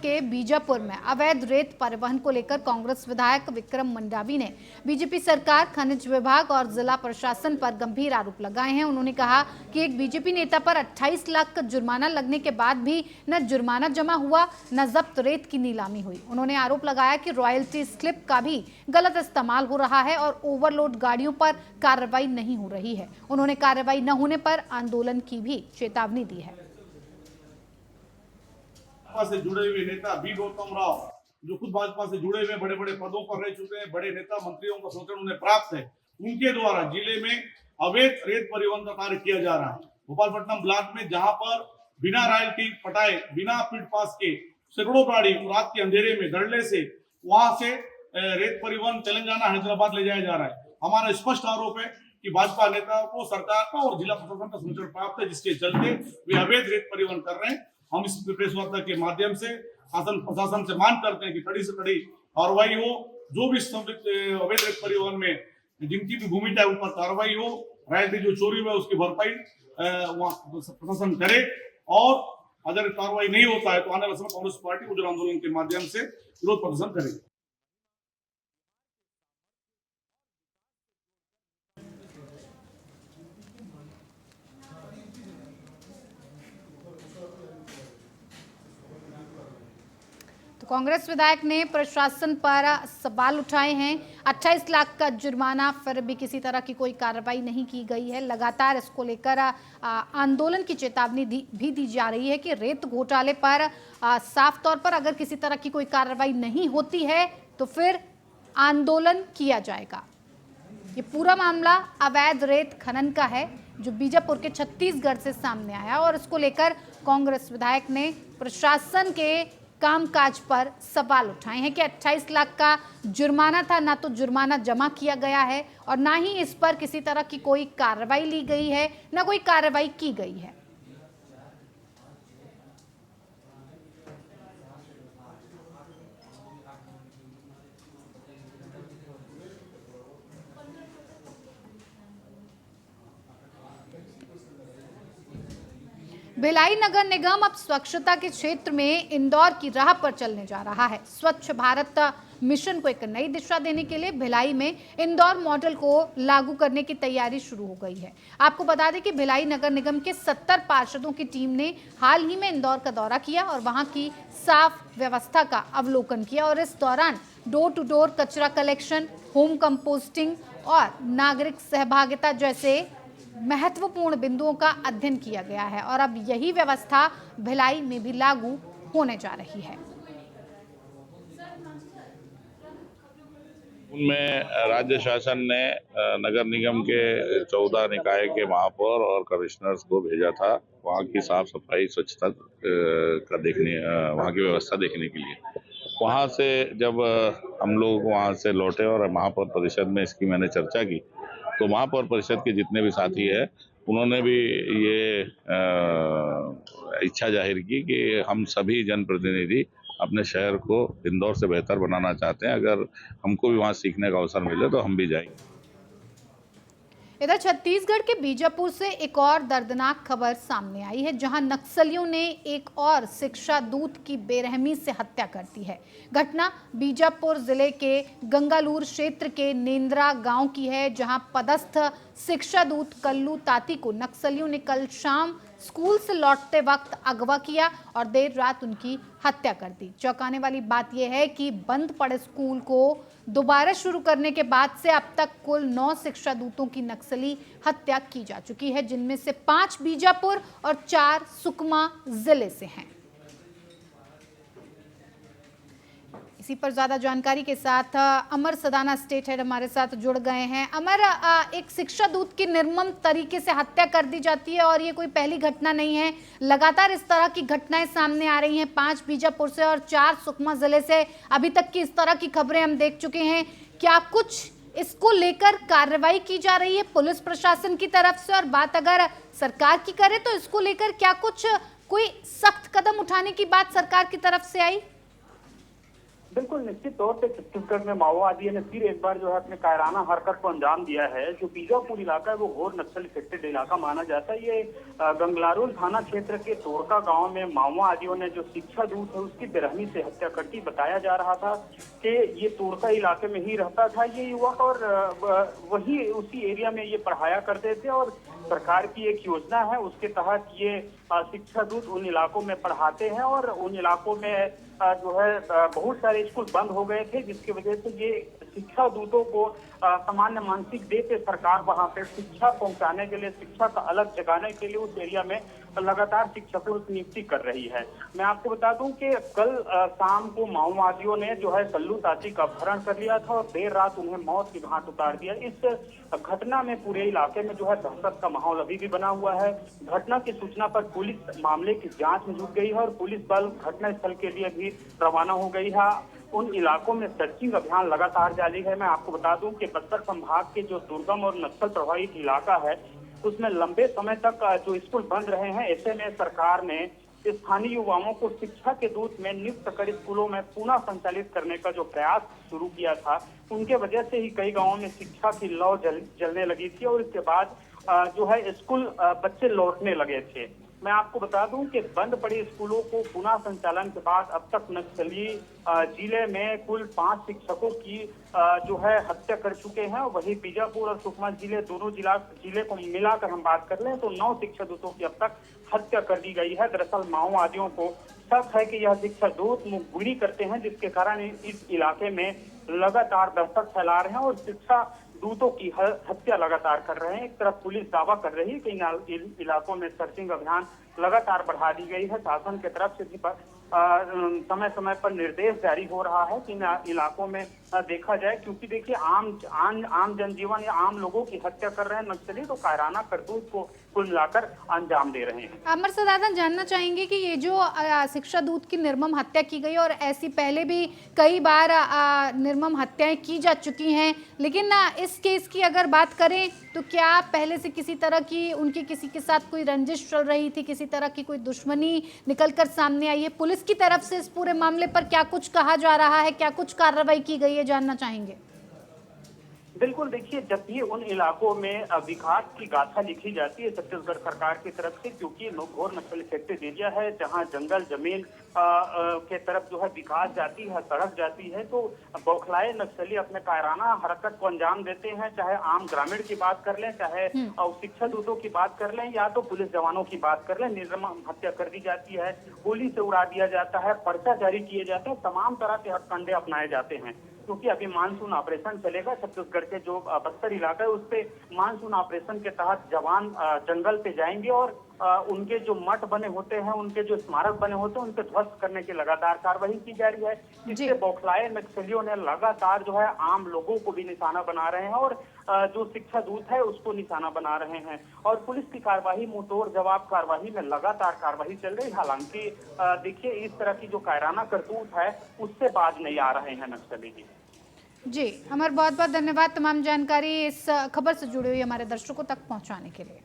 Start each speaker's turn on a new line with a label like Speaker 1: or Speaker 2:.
Speaker 1: के बीजापुर में अवैध रेत परिवहन को लेकर कांग्रेस विधायक विक्रम मंडावी ने बीजेपी सरकार, खनिज विभाग और जिला प्रशासन पर गंभीर आरोप लगाए हैं। उन्होंने कहा कि एक बीजेपी नेता पर 28 लाख का जुर्माना लगने के बाद भी न जुर्माना जमा हुआ, न जब्त रेत की नीलामी हुई। उन्होंने आरोप लगाया कि रॉयल्टी स्लिप का भी गलत इस्तेमाल हो रहा है और ओवरलोड गाड़ियों पर कार्रवाई नहीं हो रही है। उन्होंने कार्रवाई न होने पर आंदोलन की भी चेतावनी दी है।
Speaker 2: भाजपा से जुड़े हुए नेता बी गौतम राव, जो खुद भाजपा से जुड़े हुए बड़े बड़े पदों पर रह चुके हैं, बड़े नेता मंत्रियों का संरक्षण उन्हें प्राप्त है, उनके द्वारा जिले में अवैध रेत परिवहन का कार्य किया जा रहा है। भोपालपट्टनम ब्लॉक में जहां पर बिना रॉयल्टी पटाए, बिना फील्ड पास के सैकड़ों गाड़ी रात के अंधेरे में धड़ल्ले से वहां से रेत परिवहन तेलंगाना, हैदराबाद ले जाया जा रहा है। हमारा स्पष्ट आरोप है कि भाजपा नेताओं को, सरकार का और जिला प्रशासन का संरक्षण प्राप्त है, जिसके चलते वे अवैध रेत परिवहन कर रहे हैं। हम इस प्रेस वार्ता के माध्यम से शासन प्रशासन से मांग करते हैं कि कड़ी से कड़ी कार्रवाई हो, जो भी अवैध रेत परिवहन में जिनकी भी भूमिका है उन पर कार्रवाई हो, रॉयल्टी जो चोरी हुआ उसकी भरपाई प्रशासन करे, और अगर कार्रवाई नहीं होता है तो आने वाले समय कांग्रेस पार्टी उग्र आंदोलन के माध्यम से विरोध प्रदर्शन करेगी।
Speaker 1: कांग्रेस विधायक ने प्रशासन पर सवाल उठाए हैं। 28 लाख का जुर्माना, फिर भी किसी तरह की कोई कार्रवाई नहीं की गई है। लगातार इसको लेकर आंदोलन की चेतावनी भी दी जा रही है कि रेत घोटाले पर साफ तौर पर अगर किसी तरह की कोई कार्रवाई नहीं होती है तो फिर आंदोलन किया जाएगा। ये पूरा मामला अवैध रेत खनन का है जो बीजापुर के छत्तीसगढ़ से सामने आया, और इसको लेकर कांग्रेस विधायक ने प्रशासन के कामकाज पर सवाल उठाए हैं कि 28 लाख का जुर्माना था, ना तो जुर्माना जमा किया गया है और ना ही इस पर किसी तरह की कोई कार्रवाई ली गई है, ना कोई कार्रवाई की गई है। भिलाई नगर निगम अब स्वच्छता के क्षेत्र में इंदौर की राह पर चलने जा रहा है। स्वच्छ भारत मिशन को एक नई दिशा देने के लिए भिलाई में इंदौर मॉडल को लागू करने की तैयारी शुरू हो गई है। आपको बता दें कि भिलाई नगर निगम के 70 पार्षदों की टीम ने हाल ही में इंदौर का दौरा किया और वहां की साफ व्यवस्था का अवलोकन किया, और इस दौरान डोर टू डोर कचरा कलेक्शन, होम कंपोस्टिंग और नागरिक सहभागिता जैसे महत्वपूर्ण बिंदुओं का अध्ययन किया गया है, और अब यही व्यवस्था भिलाई में भी लागू होने जा रही है।
Speaker 3: उनमें राज्य शासन ने नगर निगम के 14 निकाय के महापौर और कमिश्नर्स को भेजा था वहाँ की साफ सफाई, स्वच्छता का देखने, वहाँ की व्यवस्था देखने के लिए। वहाँ से जब हम लोग वहाँ से लौटे और महापौर परिषद में इसकी मैंने चर्चा की, तो महापौर परिषद के जितने भी साथी हैं उन्होंने भी ये इच्छा जाहिर की कि हम सभी जनप्रतिनिधि अपने शहर को इंदौर से बेहतर बनाना चाहते हैं। अगर हमको भी वहाँ सीखने का अवसर मिले तो हम भी जाएंगे।
Speaker 1: इधर छत्तीसगढ़ के बीजापुर से एक और दर्दनाक खबर सामने आई है, जहां नक्सलियों ने एक और शिक्षा दूत की बेरहमी से हत्या कर दी है। घटना बीजापुर जिले के गंगालूर क्षेत्र के नेंद्रा गांव की है, जहां पदस्थ शिक्षा दूत कल्लू ताती को नक्सलियों ने कल शाम स्कूल से लौटते वक्त अगवा किया और देर रात उनकी हत्या कर दी। चौंकाने वाली बात यह है कि बंद पड़े स्कूल को दोबारा शुरू करने के बाद से अब तक कुल 9 शिक्षा दूतों की नक्सली हत्या की जा चुकी है, जिनमें से 5 बीजापुर और 4 सुकमा जिले से हैं। इसी पर ज्यादा जानकारी के साथ अमर सदाना स्टेट हेड हमारे साथ जुड़ गए हैं। अमर, एक शिक्षा दूत की निर्मम तरीके से हत्या कर दी जाती है और ये कोई पहली घटना नहीं है, लगातार इस तरह की घटनाएं सामने आ रही हैं। 5 बीजापुर से और 4 सुकमा जिले से अभी तक की इस तरह की खबरें हम देख चुके हैं। क्या कुछ इसको लेकर कार्रवाई की जा रही है पुलिस प्रशासन की तरफ से, और बात अगर सरकार की करें तो इसको लेकर क्या कुछ कोई सख्त कदम उठाने की बात सरकार की तरफ से आई?
Speaker 4: बिल्कुल निश्चित तौर पे छत्तीसगढ़ में माओवादियों ने फिर एक बार जो है अपने कायराना हरकत को अंजाम दिया है। जो बीजापुर इलाका है वो घोर नक्सल इफेक्टेड इलाका माना जाता है। ये गंगलारुल थाना क्षेत्र के तोड़का गांव में माओवादियों ने जो शिक्षा दूत है उसकी बेरहमी से हत्या कर दी। बताया जा रहा था कि ये तोड़का इलाके में ही रहता था ये युवक और वही उसी एरिया में ये पढ़ाया करते थे और सरकार की एक योजना है उसके तहत ये शिक्षा दूत उन इलाकों में पढ़ाते हैं और उन इलाकों में जो है बहुत सारे स्कूल बंद हो गए थे जिसकी वजह से ये शिक्षा दूतों को सामान्य मानसिक देके सरकार वहां पे शिक्षा पहुंचाने के लिए, शिक्षा का अलग जगाने के लिए उस एरिया में लगातार शिक्षकों की नियुक्ति कर रही है। मैं आपको बता दूं कि कल शाम को माओवादियों ने जो है कल्लू ताची का अपहरण कर लिया था और देर रात उन्हें मौत की घाट उतार दिया। इस घटना में पूरे इलाके में जो है दहशत का माहौल अभी भी बना हुआ है। घटना की सूचना पर पुलिस मामले की जांच में जुट गई है और पुलिस बल घटनास्थल के लिए भी रवाना हो गई है। उन इलाकों में सर्चिंग अभियान लगातार जारी है। मैं आपको बता दूं कि बस्तर संभाग के जो दुर्गम और नक्सल प्रभावित इलाका है उसमें लंबे समय तक जो स्कूल बंद रहे हैं, ऐसे में सरकार ने स्थानीय युवाओं को शिक्षा के दूत में नियुक्त कर स्कूलों में पुनः संचालित करने का जो प्रयास शुरू किया था, उनके वजह से ही कई गांवों में शिक्षा की लौ जलने लगी थी और इसके बाद जो है स्कूल बच्चे लौटने लगे थे। मैं आपको बता दूं कि बंद पड़े स्कूलों को पुनः संचालन के बाद अब तक नक्सली जिले में कुल 5 शिक्षकों की जो है हत्या कर चुके हैं। वहीं बीजापुर और सुकमा जिले दोनों जिले को मिलाकर हम बात कर लें तो 9 शिक्षा दूतों की अब तक हत्या कर दी गई है। दरअसल माओवादियों को शक है कि यह शिक्षा दूत मुखबिरी करते हैं जिसके कारण इस इलाके में लगातार दहशत फैला रहे हैं और शिक्षा दूतों की हत्या लगातार कर रहे हैं। एक तरफ पुलिस दावा कर रही है कि इन इलाकों में सर्चिंग अभियान लगातार बढ़ा दी गई है। शासन की तरफ से भी समय समय पर निर्देश जारी हो रहा है कि इन इलाकों में देखा जाए, क्योंकि देखिए आम जनजीवन या आम लोगों की हत्या कर रहे हैं नक्सली, तो कायराना करतूत को कुल मिलाकर अंजाम दे रहे हैं।
Speaker 1: अमर सदानंद, जानना चाहेंगे कि ये जो शिक्षा दूत की निर्मम हत्या की गई और ऐसी पहले भी कई बार निर्मम हत्याएं की जा चुकी हैं, लेकिन इस केस की अगर बात करें तो क्या पहले से किसी तरह की उनकी किसी के साथ कोई रंजिश चल रही थी, किसी तरह की कोई दुश्मनी निकलकर सामने आई है? पुलिस की तरफ से इस पूरे मामले पर क्या कुछ कहा जा रहा है, क्या कुछ कार्रवाई की गई है, जानना चाहेंगे।
Speaker 4: बिल्कुल, देखिए जब भी उन इलाकों में विकास की गाथा लिखी जाती है छत्तीसगढ़ सरकार की तरफ से, क्योंकि घोर नक्सल इफेक्टेड एरिया है जहां जंगल जमीन के तरफ जो है विकास जाती है, सड़क जाती है, तो बौखलाए नक्सली अपने कायराना हरकत को अंजाम देते हैं। चाहे आम ग्रामीण की बात कर लें, चाहे शिक्षा दूतों की बात कर लें, या तो पुलिस जवानों की बात कर लें, निर्मम हत्या कर दी जाती है, गोली से उड़ा दिया जाता है, पर्चा जारी किए जाते हैं, तमाम तरह के हथकंडे अपनाए जाते हैं। क्योंकि अभी मानसून ऑपरेशन चलेगा, छत्तीसगढ़ के जो बस्तर इलाका है उस पे मानसून ऑपरेशन के तहत जवान जंगल पे जाएंगे और उनके जो मठ बने होते हैं, उनके जो स्मारक बने होते हैं, उनके ध्वस्त करने की लगातार कार्रवाई की जा रही है। इससे बौखलाए नक्सलियों ने लगातार जो है आम लोगों को भी निशाना बना रहे हैं और जो शिक्षा दूत है उसको निशाना बना रहे हैं और पुलिस की कार्रवाई मुंहतोड़ जवाब कार्रवाई में लगातार कार्रवाई चल रही है। हालांकि देखिए इस तरह की जो कायराना करतूत है उससे बाज नहीं आ रहे हैं नक्सली।
Speaker 1: जी अमर, बहुत बहुत धन्यवाद तमाम जानकारी इस खबर से जुड़ी हुई हमारे दर्शकों तक पहुंचाने के लिए।